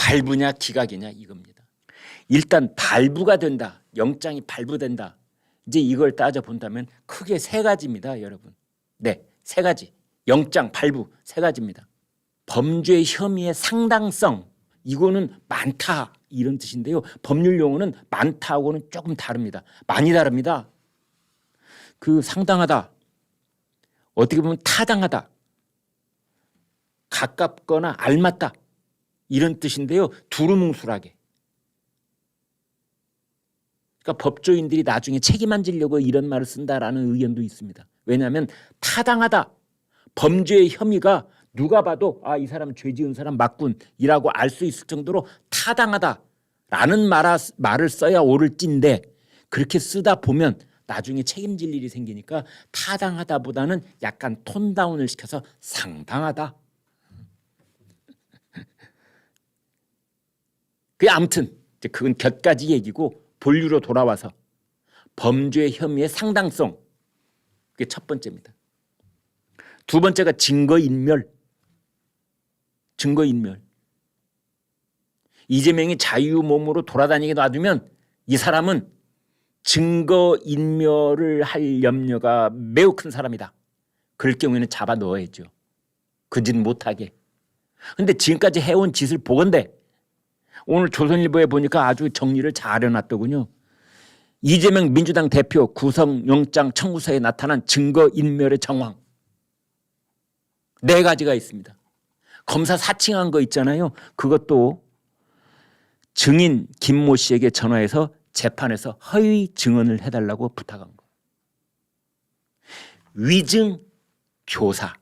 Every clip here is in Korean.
발부냐 기각이냐 이겁니다. 일단 발부가 된다. 영장이 발부된다. 이제 이걸 따져본다면 크게 세 가지입니다. 여러분. 네, 세 가지. 영장 발부 세 가지입니다. 범죄 혐의의 상당성. 이거는 많다 이런 뜻인데요. 법률 용어는 많다하고는 조금 다릅니다. 많이 다릅니다. 그 상당하다. 어떻게 보면 타당하다. 가깝거나 알맞다. 이런 뜻인데요. 두루뭉술하게. 그러니까 법조인들이 나중에 책임 안 지려고 이런 말을 쓴다라는 의견도 있습니다. 왜냐하면 타당하다. 범죄의 혐의가 누가 봐도 이 사람 죄 지은 사람 맞군이라고 알 수 있을 정도로 타당하다라는 말을 써야 옳을진데 그렇게 쓰다 보면 나중에 책임질 일이 생기니까 타당하다보다는 약간 톤다운을 시켜서 상당하다. 아무튼 그건 곁가지 얘기고 본류로 돌아와서 범죄 혐의의 상당성. 그게 첫 번째입니다. 두 번째가 증거인멸. 증거인멸. 이재명이 자유몸으로 돌아다니게 놔두면 이 사람은 증거인멸을 할 염려가 매우 큰 사람이다. 그럴 경우에는 잡아 넣어야죠. 그 짓 못하게. 그런데 지금까지 해온 짓을 보건대 오늘 조선일보에 보니까 아주 정리를 잘 해놨더군요. 이재명 민주당 대표 구속영장 청구서에 나타난 증거인멸의 정황. 네 가지가 있습니다. 검사 사칭한 거 있잖아요. 그것도 증인 김모 씨에게 전화해서 재판에서 허위 증언을 해달라고 부탁한 거. 위증 교사.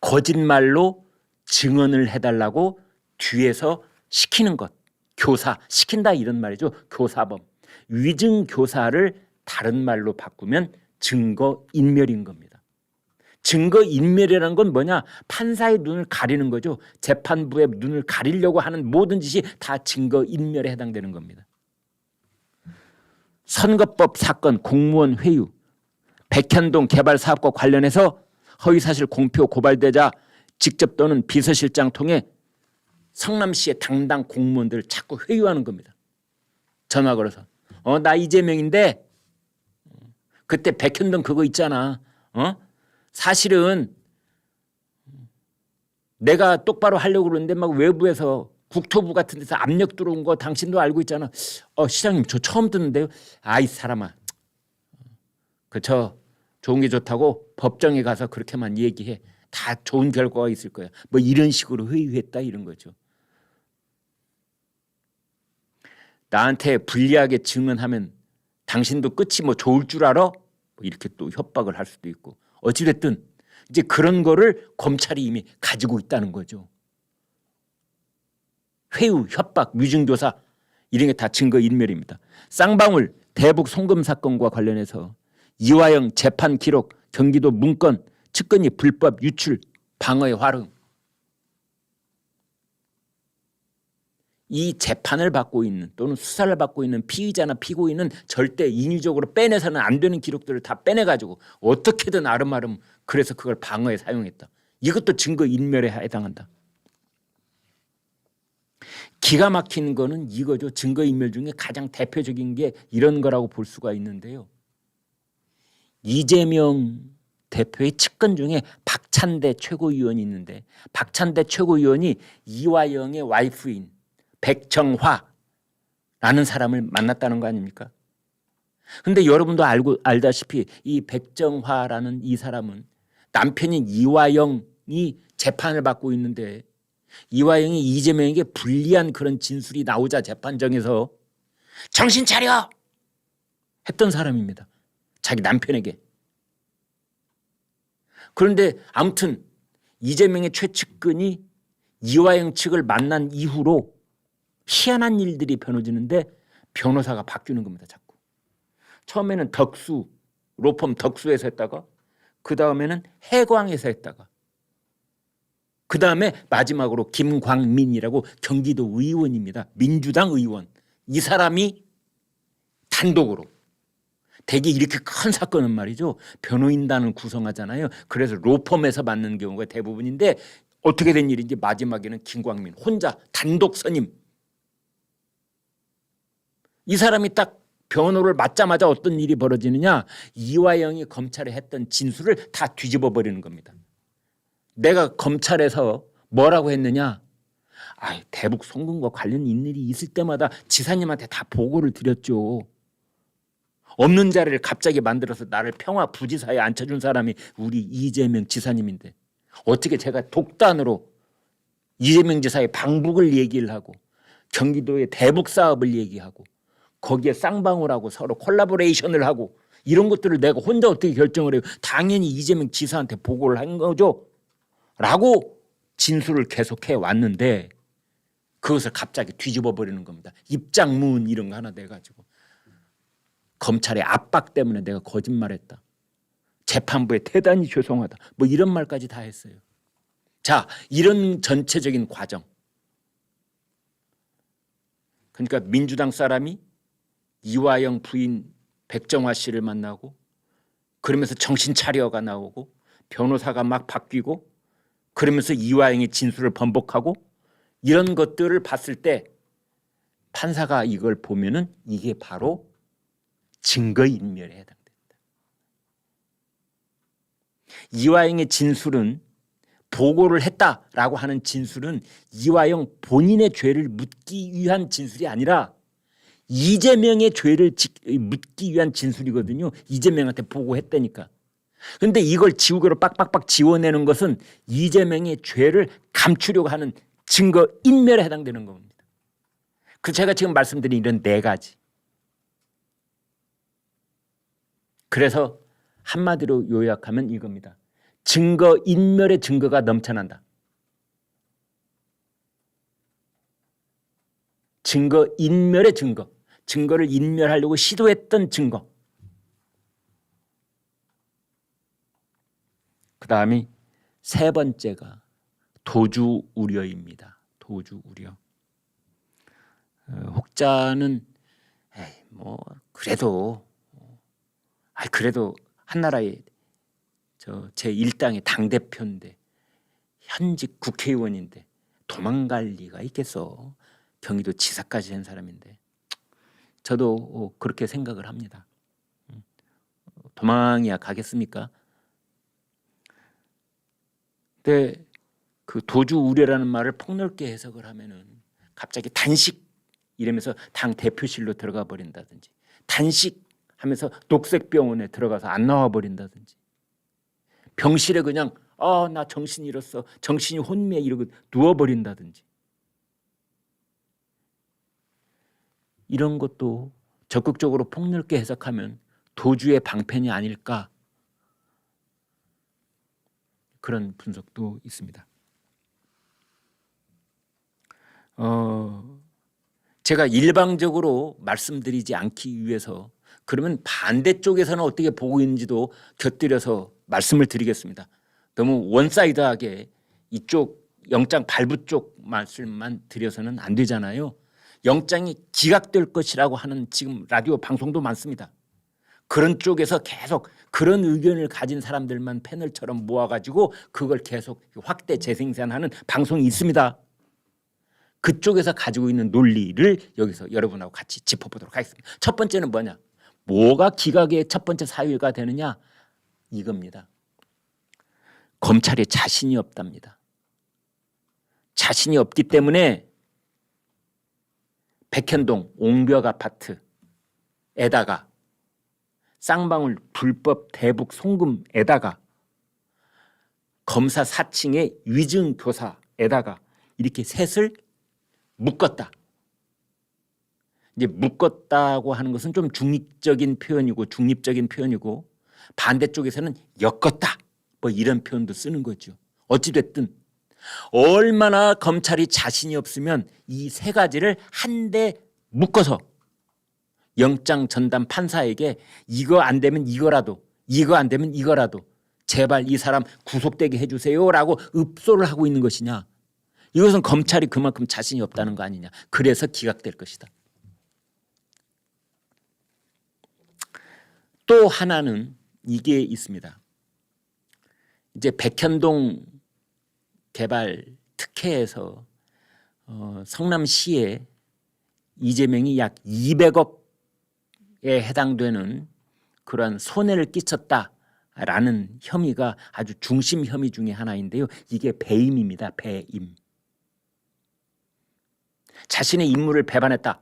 거짓말로 증언을 해달라고 뒤에서 시키는 것. 교사. 시킨다 이런 말이죠. 교사범. 위증 교사를 다른 말로 바꾸면 증거인멸인 겁니다. 증거인멸이라는 건 뭐냐? 판사의 눈을 가리는 거죠. 재판부의 눈을 가리려고 하는 모든 짓이 다 증거인멸에 해당되는 겁니다. 선거법 사건 공무원 회유, 백현동 개발사업과 관련해서 허위사실 공표 고발되자 직접 또는 비서실장 통해 성남시의 당당 공무원들을 자꾸 회유하는 겁니다. 전화 걸어서 나 이재명인데 그때 백현동 그거 있잖아. 사실은 내가 똑바로 하려고 그러는데 막 외부에서 국토부 같은 데서 압력 들어온 거 당신도 알고 있잖아. 시장님 저 처음 듣는데요. 이 사람아. 저 좋은 게 좋다고 법정에 가서 그렇게만 얘기해. 다 좋은 결과가 있을 거야. 뭐 이런 식으로 회유했다 이런 거죠. 나한테 불리하게 증언하면 당신도 끝이 뭐 좋을 줄 알아? 뭐 이렇게 또 협박을 할 수도 있고. 어찌됐든 이제 그런 거를 검찰이 이미 가지고 있다는 거죠. 회유, 협박, 위증교사 이런 게 다 증거인멸입니다. 쌍방울 대북 송금 사건과 관련해서 이화영 재판 기록, 경기도 문건, 측근이 불법 유출, 방어의 활용. 이 재판을 받고 있는 또는 수사를 받고 있는 피의자나 피고인은 절대 인위적으로 빼내서는 안 되는 기록들을 다 빼내가지고 어떻게든 아름아름 그래서 그걸 방어에 사용했다. 이것도 증거인멸에 해당한다. 기가 막힌 거는 이거죠. 증거인멸 중에 가장 대표적인 게 이런 거라고 볼 수가 있는데요. 이재명 대표의 측근 중에 박찬대 최고위원이 있는데 박찬대 최고위원이 이화영의 와이프인 백정화라는 사람을 만났다는 거 아닙니까? 그런데 여러분도 알다시피 이 백정화라는 이 사람은 남편인 이화영이 재판을 받고 있는데 이화영이 이재명에게 불리한 그런 진술이 나오자 재판정에서 정신 차려! 했던 사람입니다. 자기 남편에게. 그런데 아무튼 이재명의 최측근이 이화영 측을 만난 이후로 희한한 일들이 벌어지는데 변호사가 바뀌는 겁니다. 자꾸. 처음에는 덕수, 로펌 덕수에서 했다가 그 다음에는 해광에서 했다가 그 다음에 마지막으로 김광민이라고 경기도 의원입니다. 민주당 의원. 이 사람이 단독으로. 대개 이렇게 큰 사건은 말이죠. 변호인단을 구성하잖아요. 그래서 로펌에서 맡는 경우가 대부분인데 어떻게 된 일인지 마지막에는 김광민 혼자 단독 선임. 이 사람이 딱 변호를 맞자마자 어떤 일이 벌어지느냐, 이화영이 검찰에 했던 진술을 다 뒤집어 버리는 겁니다. 내가 검찰에서 뭐라고 했느냐, 대북 송금과 관련 일이 있을 때마다 지사님한테 다 보고를 드렸죠. 없는 자리를 갑자기 만들어서 나를 평화부지사에 앉혀준 사람이 우리 이재명 지사님인데 어떻게 제가 독단으로 이재명 지사의 방북을 얘기를 하고 경기도의 대북 사업을 얘기하고 거기에 쌍방울 하고 서로 콜라보레이션을 하고 이런 것들을 내가 혼자 어떻게 결정을 해요. 당연히 이재명 지사한테 보고를 한 거죠. 라고 진술을 계속해 왔는데 그것을 갑자기 뒤집어 버리는 겁니다. 입장문 이런 거 하나 내가지고 검찰의 압박 때문에 내가 거짓말했다. 재판부에 대단히 죄송하다. 뭐 이런 말까지 다 했어요. 자, 이런 전체적인 과정. 그러니까 민주당 사람이 이화영 부인 백정화 씨를 만나고 그러면서 정신 차려가 나오고 변호사가 막 바뀌고 그러면서 이화영의 진술을 번복하고 이런 것들을 봤을 때 판사가 이걸 보면은 이게 바로 증거인멸에 해당된다. 이화영의 진술은 보고를 했다라고 하는 진술은 이화영 본인의 죄를 묻기 위한 진술이 아니라 이재명의 죄를 묻기 위한 진술이거든요. 이재명한테 보고했다니까. 그런데 이걸 지우개로 빡빡빡 지워내는 것은 이재명의 죄를 감추려고 하는 증거인멸에 해당되는 겁니다. 그 제가 지금 말씀드린 이런 네 가지. 그래서 한마디로 요약하면 이겁니다. 증거인멸의 증거가 넘쳐난다. 증거인멸의 증거. 증거를 인멸하려고 시도했던 증거. 그 다음이 세 번째가 도주 우려입니다. 도주 우려. 혹자는 그래도 한나라의 제 1당의 당대표인데 현직 국회의원인데 도망갈 리가 있겠어. 경기도 지사까지 한 사람인데. 저도 그렇게 생각을 합니다. 도망이야 가겠습니까? 근데 그 도주 우려라는 말을 폭넓게 해석을 하면은 갑자기 단식 이러면서 당 대표실로 들어가 버린다든지 단식 하면서 녹색병원에 들어가서 안 나와 버린다든지 병실에 그냥 나 정신 잃었어 정신이 혼미해 이러고 누워버린다든지 이런 것도 적극적으로 폭넓게 해석하면 도주의 방편이 아닐까 그런 분석도 있습니다. 제가 일방적으로 말씀드리지 않기 위해서 그러면 반대쪽에서는 어떻게 보고 있는지도 곁들여서 말씀을 드리겠습니다. 너무 원사이드하게 이쪽 영장 발부 쪽 말씀만 드려서는 안 되잖아요. 영장이 기각될 것이라고 하는 지금 라디오 방송도 많습니다. 그런 쪽에서 계속 그런 의견을 가진 사람들만 패널처럼 모아가지고 그걸 계속 확대 재생산하는 방송이 있습니다. 그쪽에서 가지고 있는 논리를 여기서 여러분하고 같이 짚어보도록 하겠습니다. 첫 번째는 뭐냐? 뭐가 기각의 첫 번째 사유가 되느냐? 이겁니다. 검찰이 자신이 없답니다. 자신이 없기 때문에 백현동 옹벽 아파트에다가 쌍방울 불법 대북 송금에다가 검사 사칭의 위증 교사에다가 이렇게 셋을 묶었다. 이제 묶었다고 하는 것은 좀 중립적인 표현이고 반대쪽에서는 엮었다. 뭐 이런 표현도 쓰는 거죠. 어찌됐든 얼마나 검찰이 자신이 없으면 이 세 가지를 한데 묶어서 영장 전담 판사에게 이거 안 되면 이거라도 이거 안 되면 이거라도 제발 이 사람 구속되게 해주세요라고 읍소를 하고 있는 것이냐. 이것은 검찰이 그만큼 자신이 없다는 거 아니냐. 그래서 기각될 것이다. 또 하나는 이게 있습니다. 이제 백현동 개발 특혜에서 성남시에 이재명이 약 200억에 해당되는 그러한 손해를 끼쳤다라는 혐의가 아주 중심 혐의 중에 하나인데요. 이게 배임입니다. 배임. 자신의 임무를 배반했다.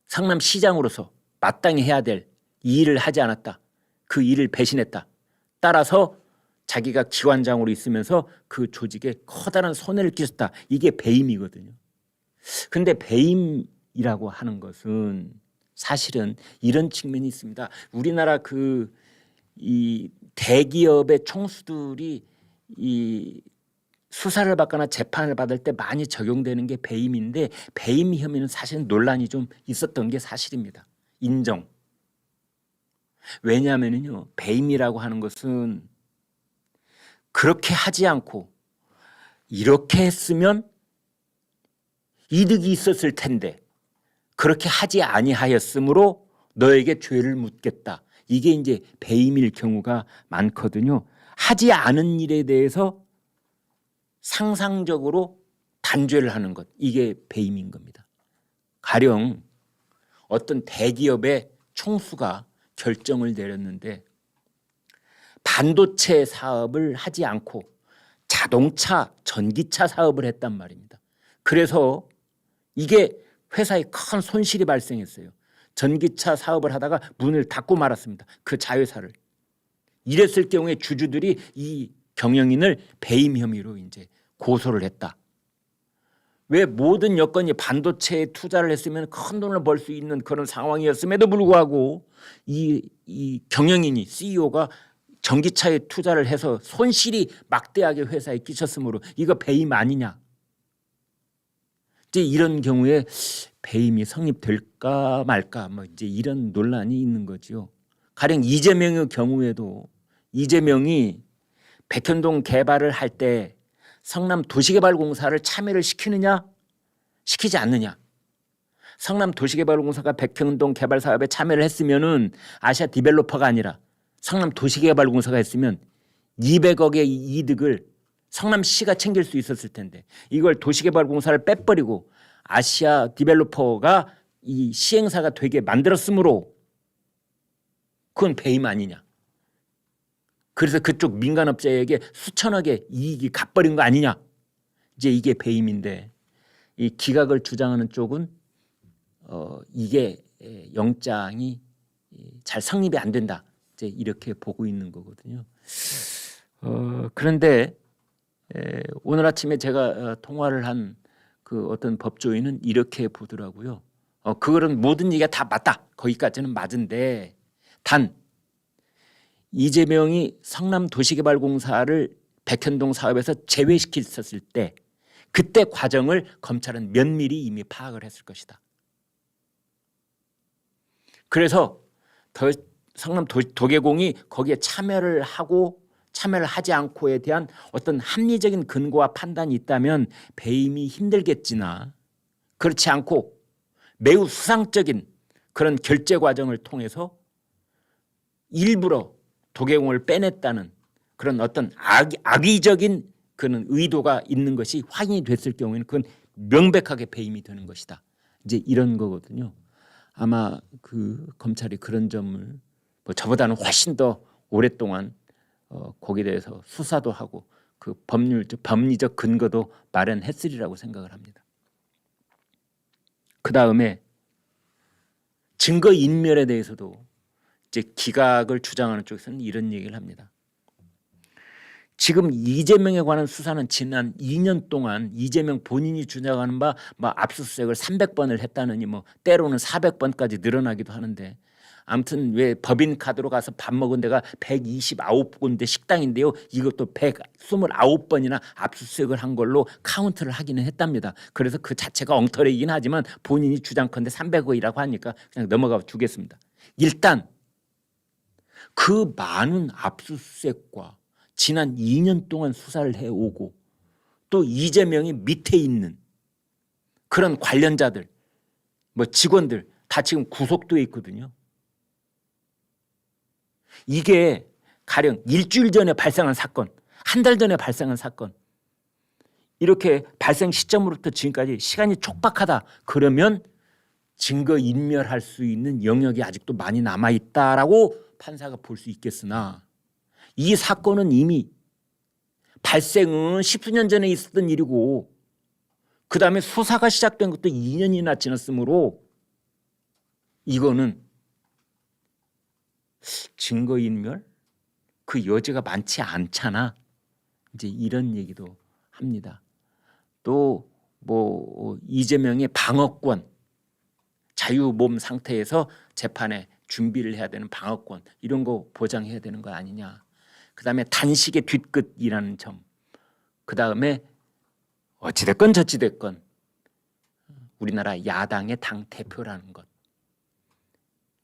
성남시장으로서 마땅히 해야 될 이 일을 하지 않았다. 그 일을 배신했다. 따라서 자기가 기관장으로 있으면서 그 조직에 커다란 손해를 끼쳤다. 이게 배임이거든요. 근데 배임이라고 하는 것은 사실은 이런 측면이 있습니다. 우리나라 이 대기업의 총수들이 이 수사를 받거나 재판을 받을 때 많이 적용되는 게 배임인데, 배임 혐의는 사실은 논란이 좀 있었던 게 사실입니다. 인정. 왜냐하면요, 배임이라고 하는 것은 그렇게 하지 않고 이렇게 했으면 이득이 있었을 텐데 그렇게 하지 아니하였으므로 너에게 죄를 묻겠다. 이게 이제 배임일 경우가 많거든요. 하지 않은 일에 대해서 상상적으로 단죄를 하는 것, 이게 배임인 겁니다. 가령 어떤 대기업의 총수가 결정을 내렸는데 반도체 사업을 하지 않고 자동차, 전기차 사업을 했단 말입니다. 그래서 이게 회사에 큰 손실이 발생했어요. 전기차 사업을 하다가 문을 닫고 말았습니다. 그 자회사를. 이랬을 경우에 주주들이 이 경영인을 배임 혐의로 이제 고소를 했다. 왜 모든 여건이 반도체에 투자를 했으면 큰 돈을 벌 수 있는 그런 상황이었음에도 불구하고 이 경영인이 CEO가 전기차에 투자를 해서 손실이 막대하게 회사에 끼쳤으므로 이거 배임 아니냐. 이제 이런 경우에 배임이 성립될까 말까 뭐 이제 이런 논란이 있는 거죠. 가령 이재명의 경우에도 이재명이 백현동 개발을 할 때 성남 도시개발공사를 참여를 시키느냐 시키지 않느냐. 성남 도시개발공사가 백현동 개발 사업에 참여를 했으면은 아시아 디벨로퍼가 아니라 성남 도시개발공사가 했으면 200억의 이득을 성남시가 챙길 수 있었을 텐데 이걸 도시개발공사를 빼버리고 아시아 디벨로퍼가 이 시행사가 되게 만들었으므로 그건 배임 아니냐. 그래서 그쪽 민간업자에게 수천억의 이익이 갚버린 거 아니냐. 이제 이게 배임인데 이 기각을 주장하는 쪽은 이게 영장이 잘 성립이 안 된다. 이제 이렇게 보고 있는 거거든요. 그런데 오늘 아침에 제가 통화를 한 그 어떤 법조인은 이렇게 보더라고요. 그거는 모든 얘기가 다 맞다. 거기까지는 맞은데 단 이재명이 성남도시개발공사를 백현동 사업에서 제외시켰을 때 그때 과정을 검찰은 면밀히 이미 파악을 했을 것이다. 그래서 성남도계공이 거기에 참여를 하지 않고에 대한 어떤 합리적인 근거와 판단이 있다면 배임이 힘들겠지나 그렇지 않고 매우 수상적인 그런 결제 과정을 통해서 일부러 도계공을 빼냈다는 그런 어떤 악의적인 그런 의도가 있는 것이 확인이 됐을 경우에는 그건 명백하게 배임이 되는 것이다. 이제 이런 거거든요. 아마 그 검찰이 그런 점을 뭐 저보다는 훨씬 더 오랫동안 거기에 대해서 수사도 하고 그 법리적 근거도 마련했으리라고 생각을 합니다. 그 다음에 증거 인멸에 대해서도 이제 기각을 주장하는 쪽에서는 이런 얘기를 합니다. 지금 이재명에 관한 수사는 지난 2년 동안 이재명 본인이 주장하는 바 압수수색을 300번을 했다느니 때로는 400번까지 늘어나기도 하는데 아무튼 왜 법인카드로 가서 밥 먹은 데가 129군데 식당인데요. 이것도 129번이나 압수수색을 한 걸로 카운트를 하기는 했답니다. 그래서 그 자체가 엉터리이긴 하지만 본인이 주장컨대 300억이라고 하니까 그냥 넘어가 주겠습니다. 일단 그 많은 압수수색과 지난 2년 동안 수사를 해오고 또 이재명이 밑에 있는 그런 관련자들, 직원들 다 지금 구속돼 있거든요. 이게 가령 일주일 전에 발생한 사건, 한 달 전에 발생한 사건. 이렇게 발생 시점으로부터 지금까지 시간이 촉박하다. 그러면 증거 인멸할 수 있는 영역이 아직도 많이 남아있다라고 판사가 볼 수 있겠으나 이 사건은 이미 발생은 10수년 전에 있었던 일이고 그다음에 수사가 시작된 것도 2년이나 지났으므로 이거는 증거인멸 그 여지가 많지 않잖아. 이제 이런 얘기도 합니다. 또 뭐 이재명의 방어권, 자유몸 상태에서 재판에 준비를 해야 되는 방어권 이런 거 보장해야 되는 거 아니냐. 그다음에 단식의 뒤끝이라는 점. 그다음에 어찌됐건 저찌됐건 우리나라 야당의 당 대표라는 것.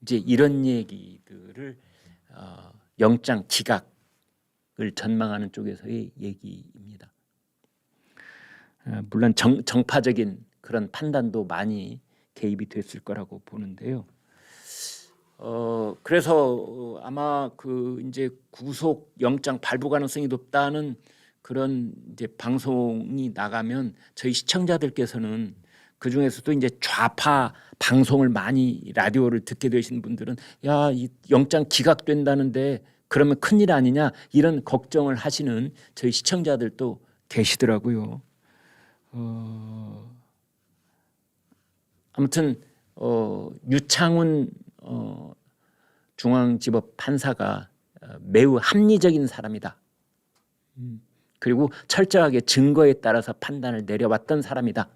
이제 이런 얘기들을 영장 기각을 전망하는 쪽에서의 얘기입니다. 물론 정파적인 그런 판단도 많이 개입이 됐을 거라고 보는데요. 그래서 아마 그 이제 구속 영장 발부 가능성이 높다는 그런 이제 방송이 나가면 저희 시청자들께서는 그 중에서도 이제 좌파 방송을 많이 라디오를 듣게 되신 분들은 야, 이 영장 기각된다는데 그러면 큰일 아니냐 이런 걱정을 하시는 저희 시청자들도 계시더라고요. 아무튼 유창훈 중앙지법 판사가 매우 합리적인 사람이다. 그리고 철저하게 증거에 따라서 판단을 내려왔던 사람이다.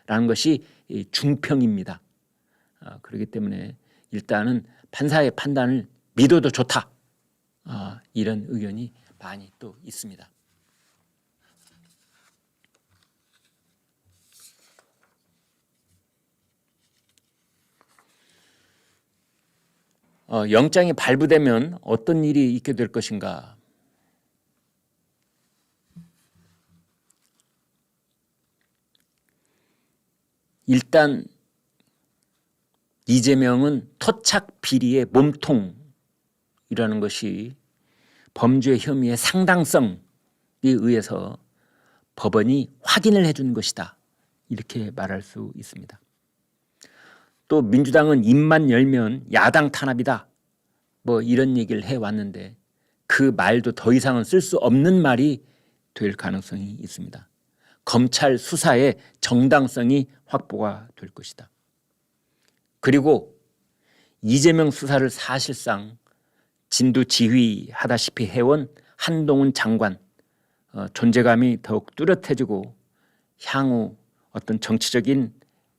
라는 것이 중평입니다. 그렇기 때문에 일단은 판사의 판단을 믿어도 좋다. 이런 의견이 많이 또 있습니다. 영장이 발부되면 어떤 일이 있게 될 것인가? 일단 이재명은 토착 비리의 몸통이라는 것이 범죄 혐의의 상당성에 의해서 법원이 확인을 해준 것이다. 이렇게 말할 수 있습니다. 또 민주당은 입만 열면 야당 탄압이다. 뭐 이런 얘기를 해왔는데 그 말도 더 이상은 쓸 수 없는 말이 될 가능성이 있습니다. 검찰 수사의 정당성이 확보가 될 것이다. 그리고 이재명 수사를 사실상 진두지휘하다시피 해온 한동훈 장관 존재감이 더욱 뚜렷해지고 향후 어떤 정치적인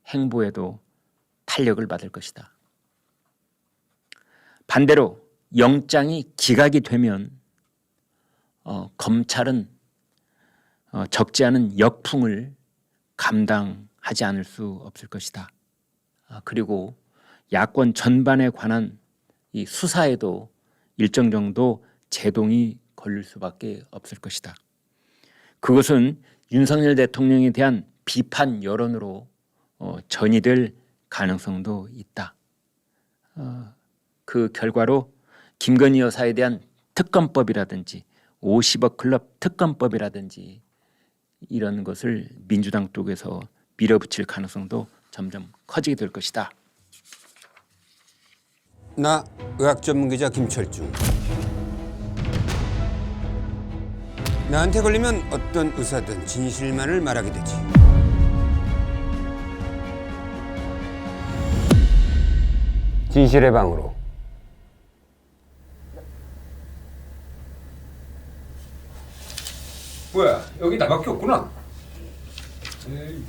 행보에도 탄력을 받을 것이다. 반대로 영장이 기각이 되면 검찰은 적지 않은 역풍을 감당하지 않을 수 없을 것이다. 그리고 야권 전반에 관한 이 수사에도 일정 정도 제동이 걸릴 수밖에 없을 것이다. 그것은 윤석열 대통령에 대한 비판 여론으로 전이될 가능성도 있다. 그 결과로 김건희 여사에 대한 특검법이라든지 50억 클럽 특검법이라든지 이런 것을 민주당 쪽에서 밀어붙일 가능성도 점점 커지게 될 것이다. 나 의학 전문기자 김철중. 나한테 걸리면 어떤 의사든 진실만을 말하게 되지. 진실의 방으로. 뭐야, 여기 나밖에 없구나. 에이.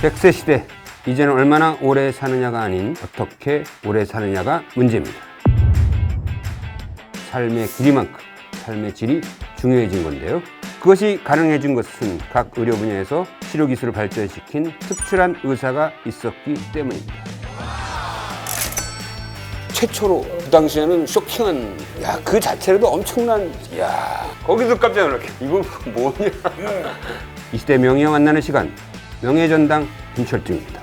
백세 시대, 이제는 얼마나 오래 사느냐가 아닌 어떻게 오래 사느냐가 문제입니다. 삶의 길이만큼 삶의 질이 중요해진 건데요. 그것이 가능해진 것은 각 의료 분야에서 치료 기술을 발전시킨 특출한 의사가 있었기 때문입니다. 최초로 그 당시에는 쇼킹한, 야, 그 자체로도 엄청난, 야, 거기서 깜짝 놀랐게 이건 뭐냐. 이 시대 명의와 만나는 시간, 명예전당 김철중입니다.